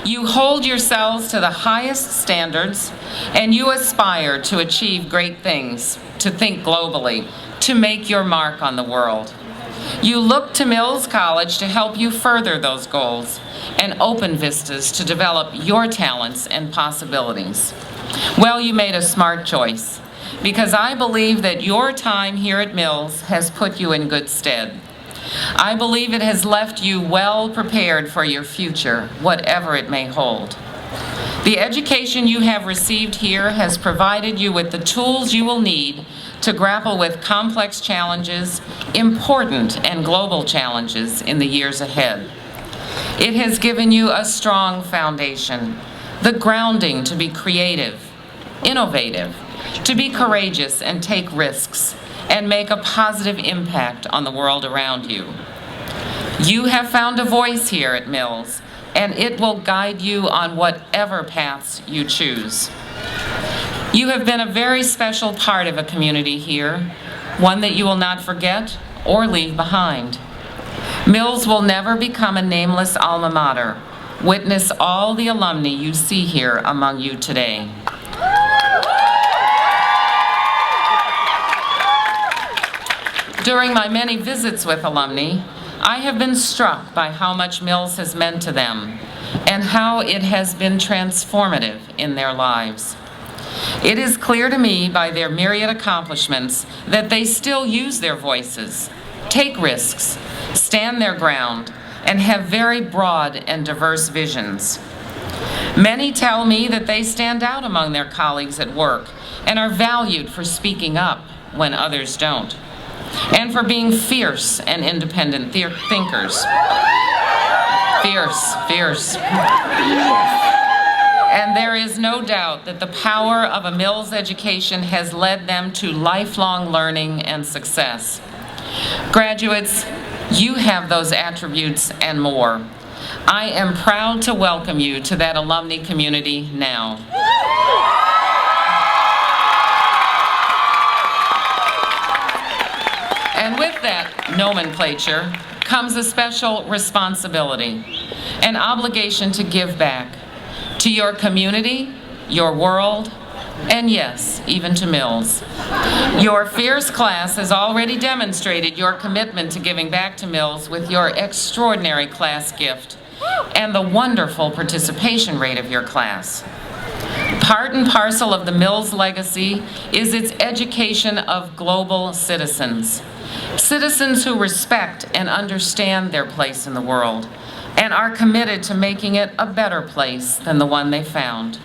You hold yourselves to the highest standards, and you aspire to achieve great things, to think globally, to make your mark on the world. You look to Mills College to help you further those goals and open vistas to develop your talents and possibilities. Well, you made a smart choice, because I believe that your time here at Mills has put you in good stead. I believe it has left you well prepared for your future, whatever it may hold. The education you have received here has provided you with the tools you will need to grapple with complex challenges, important and global challenges in the years ahead. It has given you a strong foundation, the grounding to be creative, innovative, to be courageous and take risks, and make a positive impact on the world around you. You have found a voice here at Mills, and it will guide you on whatever paths you choose. You have been a very special part of a community here, one that you will not forget or leave behind. Mills will never become a nameless alma mater. Witness all the alumni you see here among you today. During my many visits with alumni, I have been struck by how much Mills has meant to them and how it has been transformative in their lives. It is clear to me by their myriad accomplishments that they still use their voices, take risks, stand their ground, and have very broad and diverse visions. Many tell me that they stand out among their colleagues at work and are valued for speaking up when others don't, and for being fierce and independent thinkers. Fierce. And there is no doubt that the power of a Mills education has led them to lifelong learning and success. Graduates, you have those attributes and more. I am proud to welcome you to that alumni community now. And with that nomenclature comes a special responsibility, an obligation to give back to your community, your world, and yes, even to Mills. Your fierce class has already demonstrated your commitment to giving back to Mills with your extraordinary class gift and the wonderful participation rate of your class. Part and parcel of the Mills legacy is its education of global citizens. Citizens who respect and understand their place in the world and are committed to making it a better place than the one they found.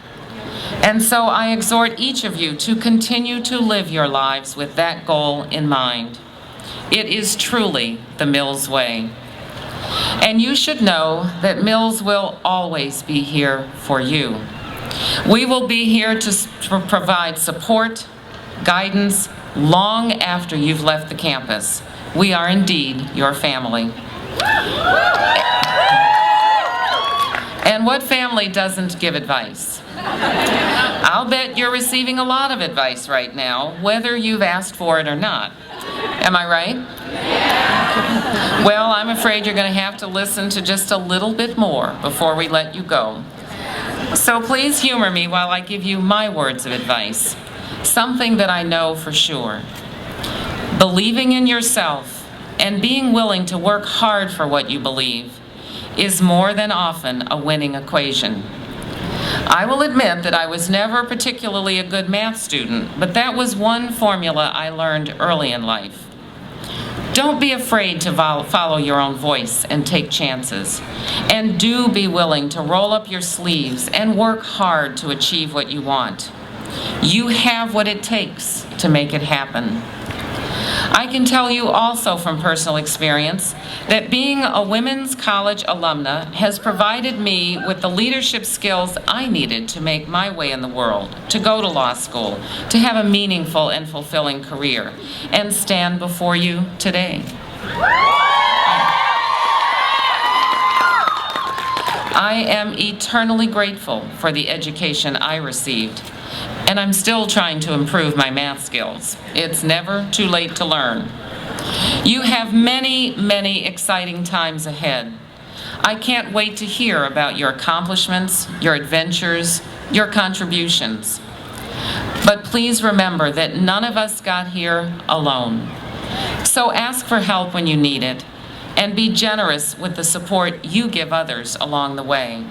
And so I exhort each of you to continue to live your lives with that goal in mind. It is truly the Mills way. And you should know that Mills will always be here for you. We will be here to provide support, guidance, long after you've left the campus. We are indeed your family. And what family doesn't give advice? I'll bet you're receiving a lot of advice right now, whether you've asked for it or not. Am I right? Well, I'm afraid you're going to have to listen to just a little bit more before we let you go. So please humor me while I give you my words of advice, something that I know for sure. Believing in yourself and being willing to work hard for what you believe is more than often a winning equation. I will admit that I was never particularly a good math student, but that was one formula I learned early in life. Don't be afraid to follow your own voice and take chances. And do be willing to roll up your sleeves and work hard to achieve what you want. You have what it takes to make it happen. I can tell you also from personal experience that being a women's college alumna has provided me with the leadership skills I needed to make my way in the world, to go to law school, to have a meaningful and fulfilling career, and stand before you today. I am eternally grateful for the education I received, and I'm still trying to improve my math skills. It's never too late to learn. You have many, many exciting times ahead. I can't wait to hear about your accomplishments, your adventures, your contributions. But please remember that none of us got here alone. So ask for help when you need it, and be generous with the support you give others along the way.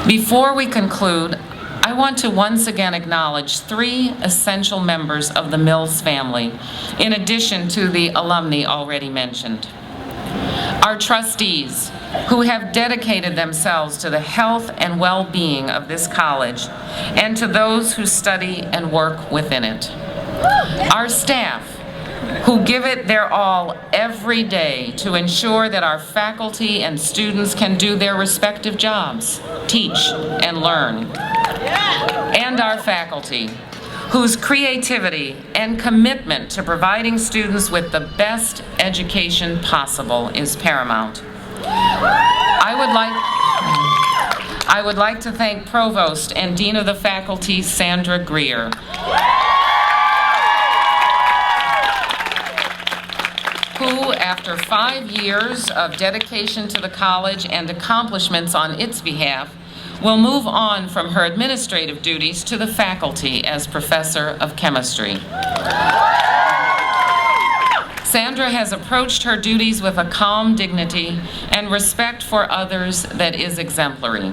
Before we conclude, I want to once again acknowledge 3 essential members of the Mills family, in addition to the alumni already mentioned. Our trustees, who have dedicated themselves to the health and well-being of this college and to those who study and work within it. Our staff, who give it their all every day to ensure that our faculty and students can do their respective jobs, teach and learn. And our faculty, whose creativity and commitment to providing students with the best education possible is paramount. I would like to thank Provost and Dean of the Faculty, Sandra Greer, who, after 5 years of dedication to the college and accomplishments on its behalf, will move on from her administrative duties to the faculty as Professor of Chemistry. Sandra has approached her duties with a calm dignity and respect for others that is exemplary.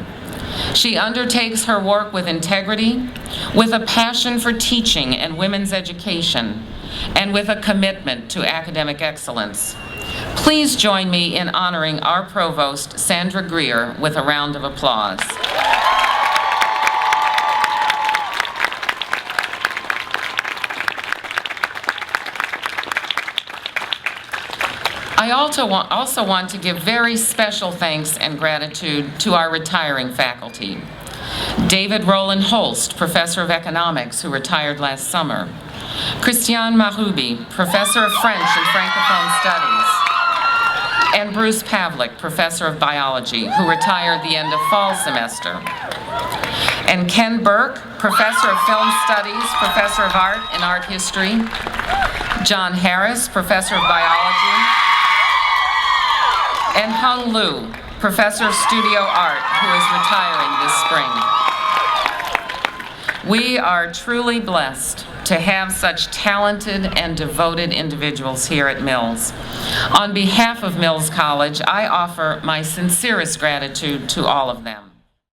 She undertakes her work with integrity, with a passion for teaching and women's education, and with a commitment to academic excellence. Please join me in honoring our Provost, Sandra Greer, with a round of applause. I also want to give very special thanks and gratitude to our retiring faculty. David Roland Holst, Professor of Economics, who retired last summer. Christiane Maroubi, Professor of French and Francophone Studies. And Bruce Pavlik, Professor of Biology, who retired the end of fall semester. And Ken Burke, Professor of Film Studies, Professor of Art and Art History. John Harris, Professor of Biology. And Hung Liu, Professor of Studio Art, who is retiring this spring. We are truly blessed to have such talented and devoted individuals here at Mills. On behalf of Mills College, I offer my sincerest gratitude to all of them.